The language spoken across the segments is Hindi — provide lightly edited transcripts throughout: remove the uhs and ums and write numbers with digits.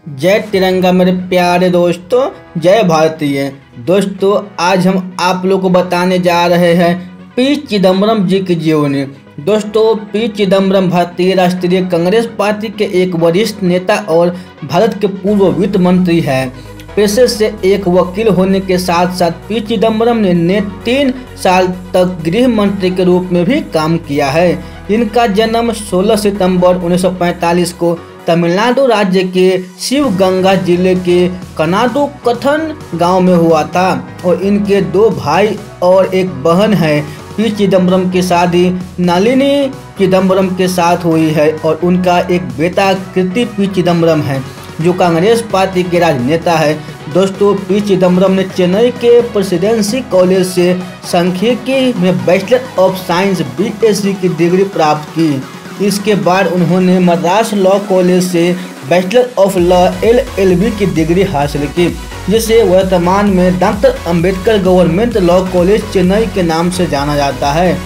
जय तिरंगा मेरे प्यारे दोस्तों, जय भारतीय दोस्तों। आज हम आप लोग को बताने जा रहे हैं पी चिदम्बरम जी की जीवनी। दोस्तों, पी चिदम्बरम भारतीय राष्ट्रीय कांग्रेस पार्टी के एक वरिष्ठ नेता और भारत के पूर्व वित्त मंत्री हैं। पेशे से एक वकील होने के साथ साथ पी चिदम्बरम ने 3 साल तक गृह मंत्री के रूप में भी काम किया है। इनका जन्म 16 सितंबर 1945 को तमिलनाडु राज्य के शिवगंगा जिले के कनाडुकथन गांव में हुआ था और इनके 2 भाई और एक बहन है। पी चिदम्बरम की शादी नलिनी चिदम्बरम के साथ हुई है और उनका एक बेटा कीर्ति पी चिदम्बरम है जो कांग्रेस पार्टी के राजनेता है। दोस्तों, पी चिदम्बरम ने चेन्नई के प्रेसिडेंसी कॉलेज से सांख्यिकी में बैचलर ऑफ साइंस BSc की डिग्री प्राप्त की। इसके बाद उन्होंने मद्रास लॉ कॉलेज से बैचलर ऑफ लॉ LLB की डिग्री हासिल की, जिसे वर्तमान में doctor Ambedkar government law college Chennai के नाम से जाना जाता है।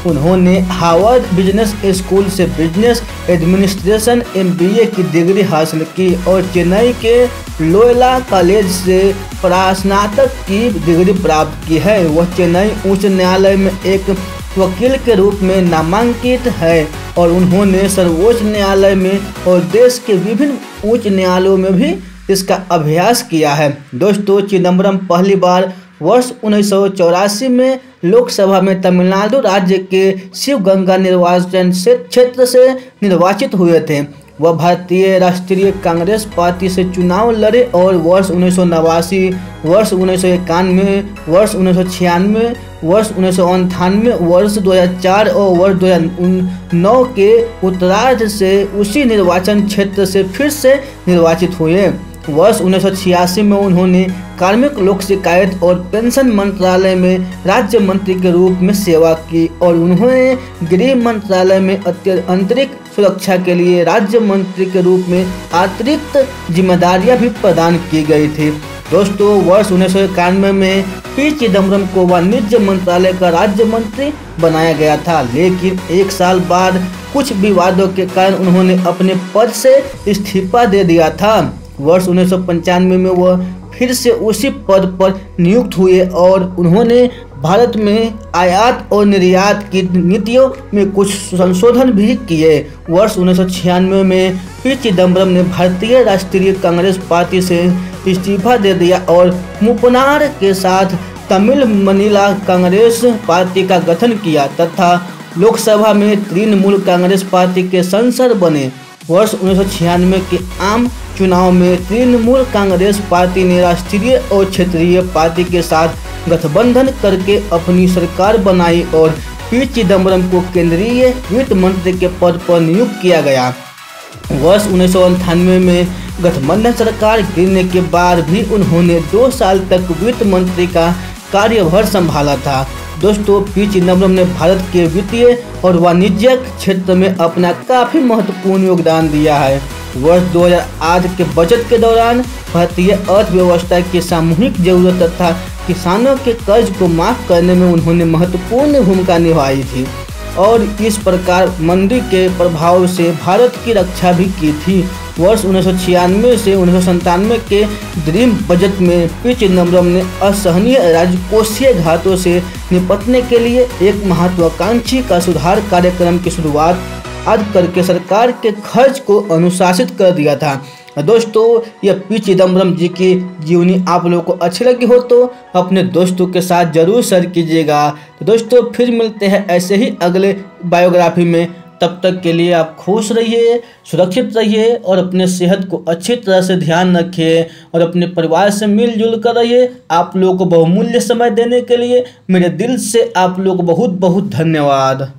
उन्होंने हार्वर्ड बिजनेस स्कूल से बिजनेस एडमिनिस्ट्रेशन MBA की डिग्री हासिल की और चेन्नई के लोयोला कॉलेज से स्नातक की डिग्री प्राप्त की है। वह चेन्नई उच्च न्यायालय में एक वकील के रूप में नामांकित है और उन्होंने सर्वोच्च न्यायालय में और देश के विभिन्न उच्च न्यायालयों में भी इसका अभ्यास किया है। दोस्तों, चिदम्बरम पहली बार वर्ष 1984 में लोकसभा में तमिलनाडु राज्य के शिवगंगा निर्वाचन क्षेत्र से निर्वाचित हुए थे। वह भारतीय राष्ट्रीय कांग्रेस पार्टी से चुनाव लड़े और वर्ष 1989, वर्ष 1991, वर्ष 1996, वर्ष 1998, वर्ष 2004 और वर्ष 2009 के उत्तरार्ध से उसी निर्वाचन क्षेत्र से फिर से निर्वाचित हुए। वर्ष 1986 में उन्होंने कार्मिक लोक शिकायत और पेंशन मंत्रालय में राज्य मंत्री के रूप में सेवा की और उन्होंने गृह मंत्रालय में आंतरिक सुरक्षा के लिए राज्य मंत्री के रूप में अतिरिक्त जिम्मेदारियां भी प्रदान की गई थी। दोस्तों, वर्ष 1991 में पी चिदम्बरम को वाणिज्य मंत्रालय का राज्य मंत्री बनाया गया था, लेकिन 1 साल बाद कुछ विवादों के कारण उन्होंने अपने पद से इस्तीफा दे दिया था। वर्ष 1995 में वह फिर से उसी पद पर नियुक्त हुए और उन्होंने भारत में आयात और निर्यात की नीतियों में कुछ संशोधन भी किए। वर्ष 1996 में पी चिदम्बरम ने भारतीय राष्ट्रीय कांग्रेस पार्टी से इस्तीफा दे दिया और मुपनार के साथ तमिल मनीला कांग्रेस पार्टी का गठन किया तथा लोकसभा में तृणमूल कांग्रेस पार्टी के सांसद बने। वर्ष 1996 के आम चुनाव में तृणमूल कांग्रेस पार्टी ने राष्ट्रीय और क्षेत्रीय पार्टी के साथ गठबंधन करके अपनी सरकार बनाई और पी चिदम्बरम को केंद्रीय वित्त मंत्री के पद पर नियुक्त किया गया। वर्ष 1998 में गठबंधन सरकार गिरने के बाद भी उन्होंने 2 साल तक वित्त मंत्री का कार्यभार संभाला था। दोस्तों, पी चिदम्बरम ने भारत के वित्तीय और वाणिज्यिक क्षेत्र में अपना काफ़ी महत्वपूर्ण योगदान दिया है। वर्ष 2008 के बजट के दौरान भारतीय अर्थव्यवस्था की सामूहिक जरूरत तथा किसानों के कर्ज को माफ करने में उन्होंने महत्वपूर्ण भूमिका निभाई थी और इस प्रकार मंदी के प्रभाव से भारत की रक्षा भी की थी। वर्ष 1996 से 1997 के ड्रीम बजट में पी चिदम्बरम ने असहनीय राजकोषीय घाटों से निपटने के लिए एक महत्वाकांक्षी का सुधार कार्यक्रम की शुरुआत आज करके सरकार के खर्च को अनुशासित कर दिया था। दोस्तों, यह पी चिदम्बरम जी की जीवनी आप लोगों को अच्छी लगी हो तो अपने दोस्तों के साथ जरूर शेयर कीजिएगा। तो दोस्तों, फिर मिलते हैं ऐसे ही अगले बायोग्राफी में। तब तक के लिए आप खुश रहिए, सुरक्षित रहिए और अपने सेहत को अच्छी तरह से ध्यान रखिए और अपने परिवार से मिलजुल कर रहिए। आप लोगों को बहुमूल्य समय देने के लिए मेरे दिल से आप लोगों को बहुत बहुत धन्यवाद।